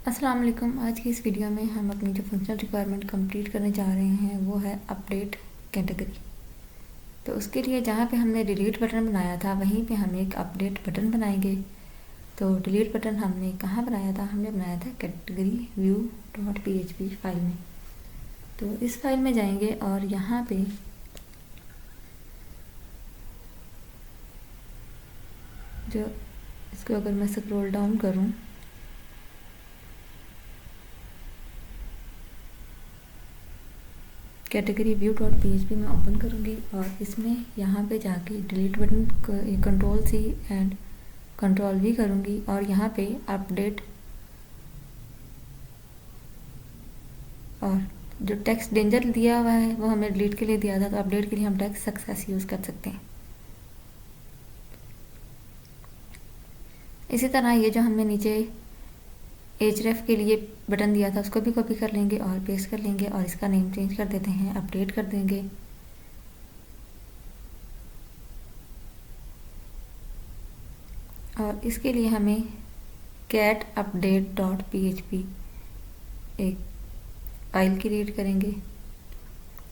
अस्सलाम वालेकुम। आज की इस वीडियो में हम अपनी जो फंक्शनल रिक्वायरमेंट कंप्लीट करने जा रहे हैं वो है अपडेट कैटेगरी। तो उसके लिए जहाँ पे हमने डिलीट बटन बनाया था वहीं पे हम एक अपडेट बटन बनाएंगे। तो डिलीट बटन हमने कहाँ बनाया था? हमने बनाया था category view dot PHP file में। तो इस फाइल में जाएंगे और यहाँ पे जो इसको अगर मैं स्क्रॉल डाउन करूँ कैटेगरी व्यू डॉट PHP में ओपन करूँगी और इसमें यहाँ पे जाके डिलीट बटन कंट्रोल-C एंड कंट्रोल-V करूँगी और यहाँ पे अपडेट और जो टेक्स्ट डेंजर दिया हुआ है वो हमें डिलीट के लिए दिया था, तो अपडेट के लिए हम टेक्स्ट सक्सेस यूज़ कर सकते हैं। इसी तरह ये जो हमने नीचे href के लिए बटन दिया था उसको भी कॉपी कर लेंगे और पेस्ट कर लेंगे और इसका नेम चेंज कर देते हैं, अपडेट कर देंगे। और इसके लिए हमें cat update डॉट PHP एक फाइल क्रिएट करेंगे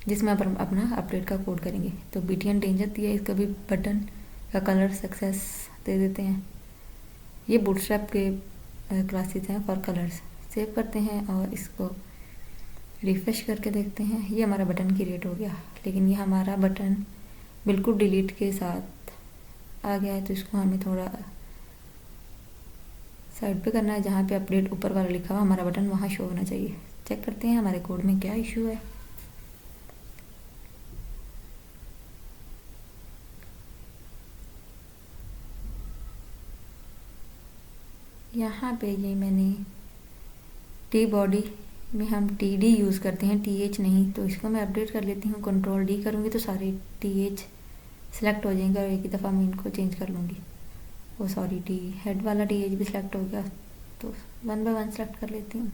जिसमें अपन अपना अपडेट का कोड करेंगे। तो btn डेंजर दिया, इसका भी बटन का कलर सक्सेस दे देते हैं। ये बूटस्ट्रैप के क्लासेस हैं फॉर कलर्स। सेव करते हैं और इसको रिफ्रेश करके देखते हैं। ये हमारा बटन क्रिएट हो गया, लेकिन ये हमारा बटन बिल्कुल डिलीट के साथ आ गया है, तो इसको हमें थोड़ा साइड पे करना है। जहाँ पे अपडेट ऊपर वाला लिखा हुआ हमारा बटन वहाँ शो होना चाहिए। चेक करते हैं हमारे कोड में क्या इशू है। यहाँ पे ये मैंने टी बॉडी में हम TD यूज़ करते हैं, TH नहीं, तो इसको मैं अपडेट कर लेती हूँ। कंट्रोल-D करूँगी तो सारे TH सेलेक्ट हो जाएंगे और एक ही दफ़ा मैं इनको चेंज कर लूँगी। वो सॉरी, टी हेड वाला TH भी सिलेक्ट हो गया, तो 1 बाय 1 सेलेक्ट कर लेती हूँ।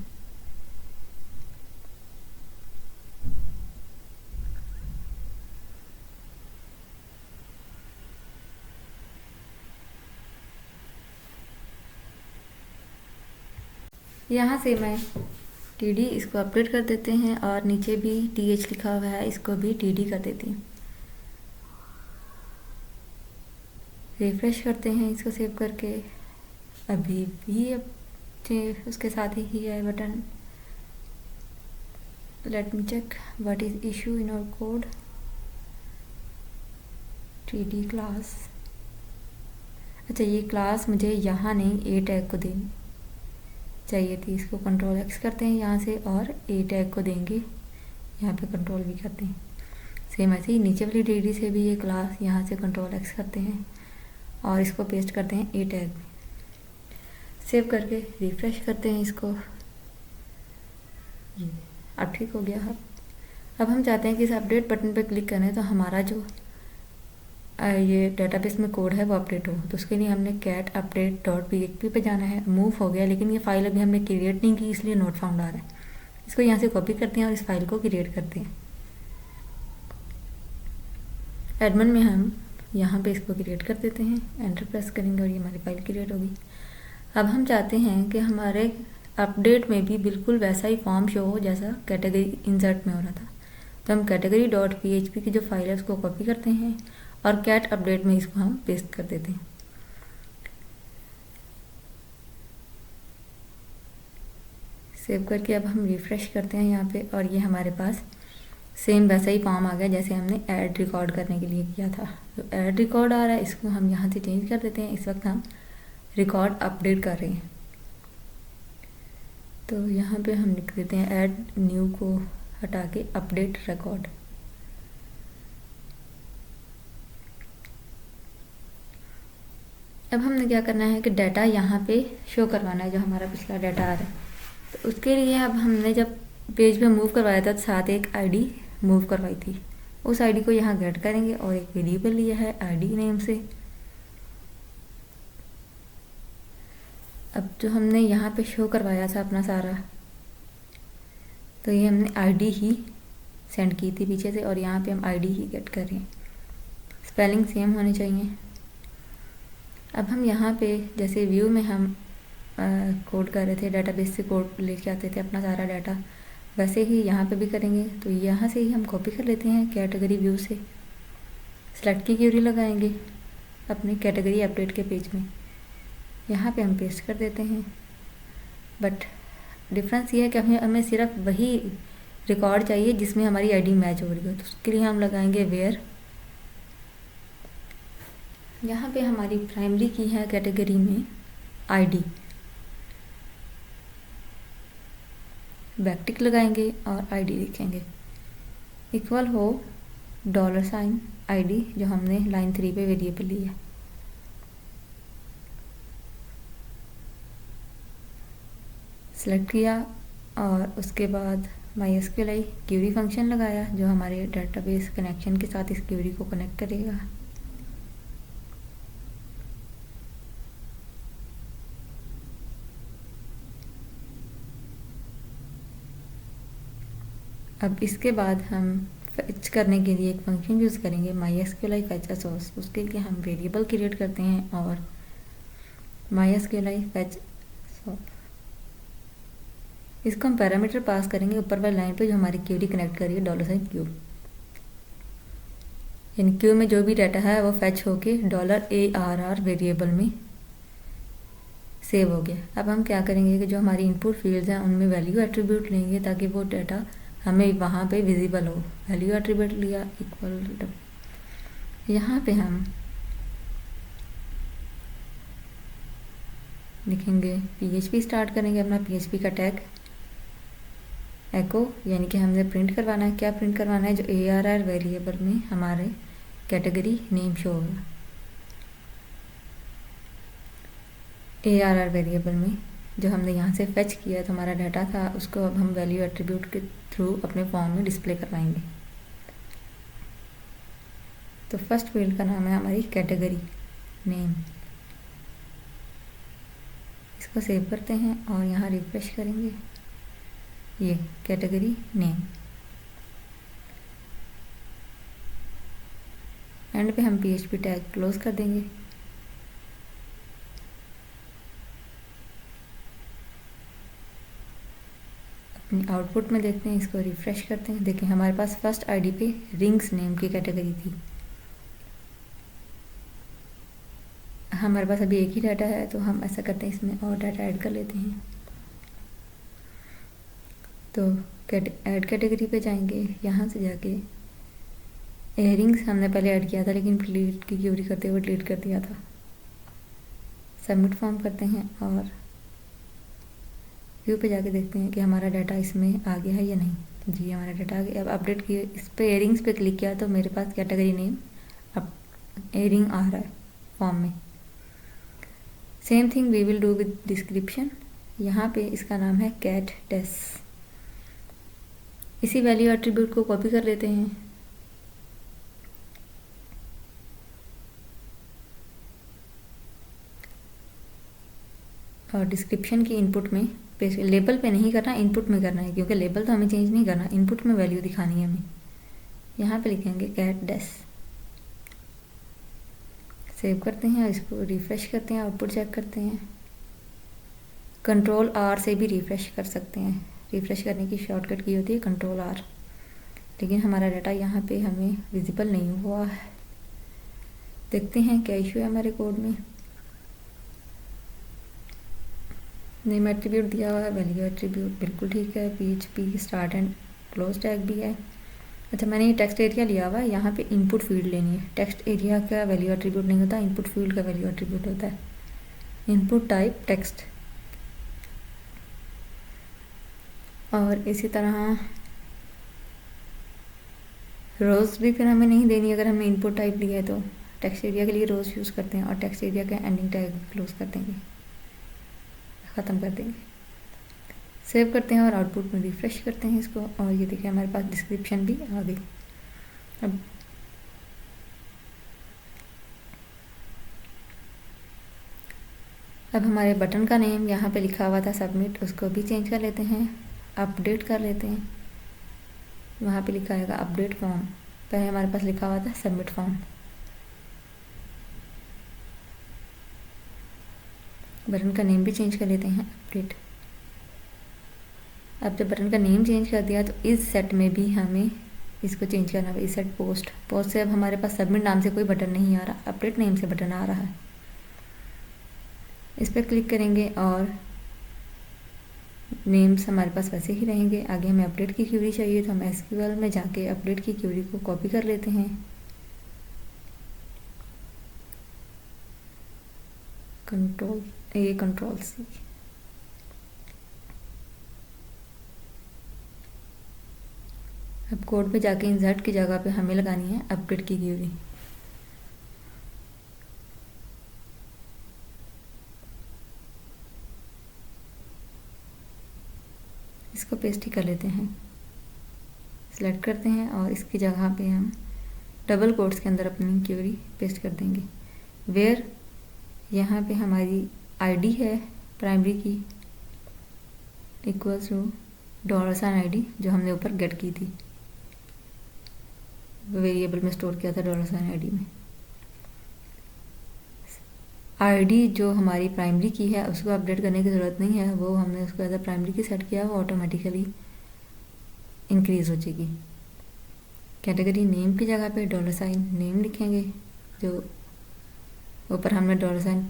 यहाँ से मैं TD इसको अपडेट कर देते हैं और नीचे भी TH लिखा हुआ है, इसको भी TD कर देती हूँ। रिफ्रेश करते हैं इसको सेव करके। अभी भी उसके साथ ही है button. Let me check what is issue in our code. TD class, अच्छा ये क्लास मुझे यहाँ नहीं A टैग को देनी चाहिए थी। इसको कंट्रोल-X करते हैं यहाँ से और A टैग को देंगे, यहाँ पे कंट्रोल-V करते हैं। सेम ऐसे ही नीचे वाली TD से भी ये क्लास यहाँ से कंट्रोल-X करते हैं और इसको पेस्ट करते हैं A टैग में। सेव करके रिफ्रेश करते हैं इसको। ये अब ठीक हो गया। अब हम चाहते हैं कि इस अपडेट बटन पर क्लिक करें तो हमारा जो ये डेटाबेस में कोड है वो अपडेट हो। तो उसके लिए हमने cat update डॉट PHP पे जाना है। मूव हो गया, लेकिन ये फाइल अभी हमने क्रिएट नहीं की, इसलिए नोट फाउंड आ रहा है। इसको यहाँ से कॉपी करते हैं और इस फाइल को क्रिएट करते हैं। एडमिन में हम यहाँ पे इसको क्रिएट कर देते हैं, एंटर प्रेस करेंगे और ये हमारी फाइल क्रिएट होगी। अब हम चाहते हैं कि हमारे अपडेट में भी बिल्कुल वैसा ही फॉर्म शो हो जैसा कैटेगरी इंसर्ट में हो रहा था। तो हम कैटेगरी डॉट PHP की जो फाइल है उसको कॉपी करते हैं और कैट अपडेट में इसको हम पेस्ट कर देते हैं। सेव करके अब हम रिफ्रेश करते हैं यहाँ पे और ये हमारे पास सेम वैसा ही फॉर्म आ गया जैसे हमने ऐड रिकॉर्ड करने के लिए किया था। तो ऐड रिकॉर्ड आ रहा है, इसको हम यहाँ से चेंज कर देते हैं। इस वक्त हम रिकॉर्ड अपडेट कर रहे हैं, तो यहाँ पे हम लिख देते हैं ऐड न्यू को हटा के अपडेट रिकॉर्ड। अब हमने क्या करना है कि डाटा यहाँ पे शो करवाना है, जो हमारा पिछला डाटा आ रहा है। तो उसके लिए अब हमने जब पेज पे मूव करवाया था तो साथ एक ID मूव करवाई थी, उस ID को यहाँ गेट करेंगे और एक वेरिएबल लिया है ID नेम से। अब जो हमने यहाँ पे शो करवाया था अपना सारा, तो ये हमने ID ही सेंड की थी पीछे से और यहाँ पे हम ID ही गेट कर रहे हैं। स्पेलिंग सेम होनी चाहिए। अब हम यहाँ पे जैसे व्यू में हम कोड कर रहे थे, डेटाबेस से कोड लेके आते थे अपना सारा डाटा, वैसे ही यहाँ पे भी करेंगे। तो यहाँ से ही हम कॉपी कर लेते हैं कैटेगरी व्यू से, सेलेक्ट की क्यूरी लगाएंगे अपने कैटेगरी अपडेट के पेज में, यहाँ पे हम पेस्ट कर देते हैं। बट डिफरेंस ये है कि हमें सिर्फ वही रिकॉर्ड चाहिए जिसमें हमारी आईडी मैच हो रही हो। तो उसके लिए हम लगाएंगे वेयर, यहाँ पे हमारी प्राइमरी की है कैटेगरी में आईडी, बैकटिक लगाएंगे और आईडी लिखेंगे, इक्वल हो $, आईडी जो हमने लाइन 3 पे वेरिएबल लिया। सेलेक्ट किया और उसके बाद MySQL क्यूरी फंक्शन लगाया जो हमारे डेटाबेस कनेक्शन के साथ इस क्यूरी को कनेक्ट करेगा। अब इसके बाद हम फेच करने के लिए एक फंक्शन यूज़ करेंगे MySQL fetch a source। उसके लिए हम वेरिएबल क्रिएट करते हैं और MySQL fetch source, इसको हम पैरामीटर पास करेंगे ऊपर वाली लाइन पे जो हमारी क्यूरी कनेक्ट करी है $Q, यानी क्यू में जो भी डाटा है वो फैच होके $ARR वेरिएबल में सेव हो गया। अब हम क्या करेंगे कि जो हमारी इनपुट फील्ड्स हैं उनमें वैल्यू एट्रीब्यूट लेंगे ताकि वो डाटा हमें वहाँ पे विजिबल हो। वैल्यू एट्रीब्यूट लिया इक्वल, यहाँ पे हम लिखेंगे PHP, स्टार्ट करेंगे अपना PHP का टैग एको, यानी कि हमने प्रिंट करवाना है। क्या प्रिंट करवाना है? जो ARR वेरिएबल में हमारे कैटेगरी नेम शो होगा। ARR वेरिएबल में जो हमने यहाँ से फेच किया था हमारा डाटा था, उसको अब हम वैल्यू एट्रीब्यूट के थ्रू अपने फॉर्म में डिस्प्ले करवाएंगे। तो फर्स्ट फील्ड का नाम है हमारी कैटेगरी नेम, इसको सेव करते हैं और यहाँ रिफ्रेश करेंगे, ये कैटेगरी नेम। एंड पे हम PHP टैग क्लोज कर देंगे। अपनी आउटपुट में देखते हैं, इसको रिफ्रेश करते हैं। देखें हमारे पास फर्स्ट आईडी पे रिंग्स नेम की कैटेगरी थी। हमारे पास अभी एक ही डाटा है तो हम ऐसा करते हैं इसमें और डाटा ऐड कर लेते हैं। तो ऐड कैटेगरी पे जाएंगे, यहाँ से जाके रिंग्स हमने पहले ऐड किया था लेकिन डिलीट की क्यूरी करते हुए डिलीट कर दिया था। सबमिट फॉर्म करते हैं और व्यू पे जाके देखते हैं कि हमारा डाटा इसमें आ गया है या नहीं। जी हमारा डाटा आ गया। अब अपडेट किए, इस पे एयरिंग्स पे क्लिक किया तो मेरे पास कैटेगरी नेम अब एयरिंग आ रहा है फॉर्म में। Same thing we will do with description. यहाँ पे इसका नाम है कैट डेस। इसी वैल्यू एट्रीब्यूट को कॉपी कर लेते हैं और डिस्क्रिप्शन की इनपुट में लेबल पे नहीं करना, इनपुट में करना है, क्योंकि लेबल तो हमें चेंज नहीं करना, इनपुट में वैल्यू दिखानी है हमें। यहाँ पे लिखेंगे कैट डेस, सेव करते हैं और इसको रिफ़्रेश करते हैं, आउटपुट चेक करते हैं। Ctrl+R से भी रिफ़्रेश कर सकते हैं, रिफ़्रेश करने की शॉर्टकट की होती है Ctrl+R। लेकिन हमारा डाटा यहाँ पे हमें विजिबल नहीं हुआ है। देखते हैं क्या इशू है हमारे कोड में। नेम एट्रीब्यूट दिया हुआ है, वैल्यू एट्रीब्यूट बिल्कुल ठीक है, PHP start and close tag भी है। अच्छा मैंने ये टेक्स्ट एरिया लिया हुआ है, यहाँ पे इनपुट फील्ड लेनी है। टेक्स्ट एरिया का वैल्यू एट्रीब्यूट नहीं होता, इनपुट फील्ड का वैल्यू एट्रीब्यूट होता है। इनपुट टाइप टेक्स्ट, और इसी तरह रोज़ भी फिर हमें नहीं देनी अगर हमने इनपुट टाइप लिया है तो। टेक्स्ट एरिया के लिए रोज़ यूज़ करते हैं और टेक्स्ट एरिया का एंडिंग टैग क्लोज कर देंगे, ख़त्म कर देंगे। सेव करते हैं और आउटपुट में रिफ़्रेश करते हैं इसको, और ये देखिए हमारे पास डिस्क्रिप्शन भी आ गई। अब हमारे बटन का नेम यहाँ पे लिखा हुआ था सबमिट, उसको भी चेंज कर लेते हैं, अपडेट कर लेते हैं। वहाँ पे लिखा आएगा अपडेट फॉर्म, पहले हमारे पास लिखा हुआ था सबमिट फॉर्म। बटन का नेम भी चेंज कर लेते हैं, अपडेट। अब जब बटन का नेम चेंज कर दिया तो इस सेट में भी हमें इसको चेंज करना है। इस सेट पोस्ट से अब हमारे पास सबमिट नाम से कोई बटन नहीं आ रहा, अपडेट नेम से बटन आ रहा है। इस पर क्लिक करेंगे और नेम्स हमारे पास वैसे ही रहेंगे। आगे हमें अपडेट की क्यूरी चाहिए तो हम एसक्यूएल में जाके अपडेट की क्यूरी को कॉपी कर लेते हैं। Control C. अब कोड पे जाके इंसर्ट की जगह पे हमें लगानी है अपडेट की क्यूरी। इसको पेस्ट ही कर लेते हैं, सिलेक्ट करते हैं और इसकी जगह पे हम डबल कोट्स के अंदर अपनी क्यूरी पेस्ट कर देंगे। वेयर यहाँ पे हमारी आईडी है प्राइमरी की, इक्वल्स टू $ID जो हमने ऊपर गेट की थी, वेरिएबल में स्टोर किया था $ID में। आईडी जो हमारी प्राइमरी की है उसको अपडेट करने की ज़रूरत नहीं है, वो हमने उसको एज अ प्राइमरी की सेट किया, वो ऑटोमेटिकली इंक्रीज़ हो जाएगी। कैटेगरी नेम की जगह पे $नेम लिखेंगे, जो ऊपर हमने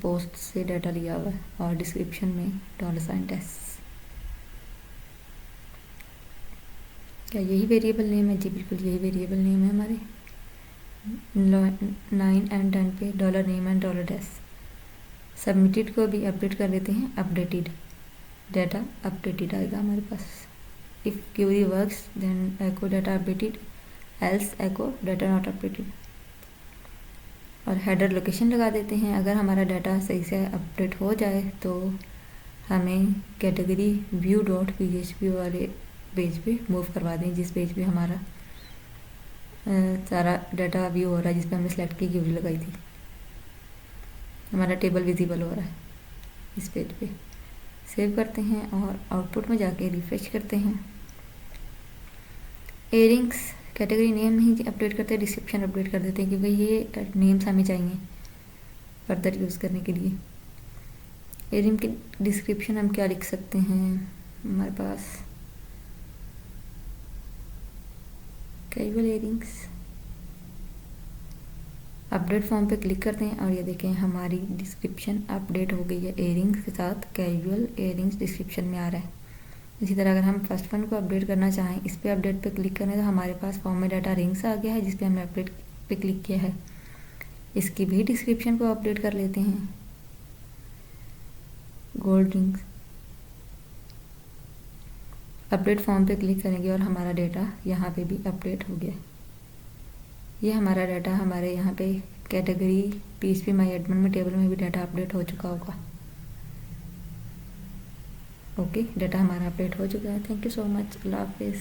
$पोस्ट से डाटा लिया हुआ है, और डिस्क्रिप्शन में $टेस्ट। क्या यही वेरिएबल नेम है? जी बिल्कुल यही वेरिएबल नेम है हमारे। 9 एंड 10 पे $नेम एंड $टेस्ट। सबमिटेड को भी अपडेट कर देते हैं, अपडेटेड, डाटा अपडेटेड आएगा हमारे पास। If query works then echo data updated, else echo data not updated. और हेडर लोकेशन लगा देते हैं। अगर हमारा डाटा सही से अपडेट हो जाए तो हमें कैटेगरी view.php वाले पेज पे मूव करवा दें, जिस पेज पे हमारा सारा डाटा व्यू हो रहा है, जिस पे हमने सेलेक्ट की क्यूरी लगाई थी। हमारा टेबल विजिबल हो रहा है इस पेज पे। सेव करते हैं और आउटपुट में जाके रिफ्रेश करते हैं। एयरिंग्स कैटेगरी नेम नहीं अपडेट करते, डिस्क्रिप्शन अपडेट कर देते हैं, क्योंकि ये नेम्स हमें चाहिए फर्दर यूज़ करने के लिए। एयरिंग की डिस्क्रिप्शन हम क्या लिख सकते हैं? हमारे पास कैजुअल एयरिंग्स, अपडेट फॉर्म पे क्लिक करते हैं और ये देखें हमारी डिस्क्रिप्शन अपडेट हो गई है। एयरिंग्स के साथ कैजुअल एयरिंग्स डिस्क्रिप्शन में आ रहा है। इसी तरह अगर हम फर्स्ट वन को अपडेट करना चाहें, इस पे अपडेट पे क्लिक करें तो हमारे पास फॉर्म में डाटा रिंग्स आ गया है, जिस पे हमने अपडेट पे क्लिक किया है। इसकी भी डिस्क्रिप्शन को अपडेट कर लेते हैं, गोल्ड रिंग्स। अपडेट फॉर्म पे क्लिक करेंगे और हमारा डाटा यहाँ पे भी अपडेट हो गया। ये हमारा डाटा हमारे यहाँ पे कैटेगरी PHP माई एडमिन में टेबल में भी डाटा अपडेट हो चुका होगा। ओके, डाटा हमारा अपडेट हो चुका है। Thank you so much. अल्लाह हाफिज़।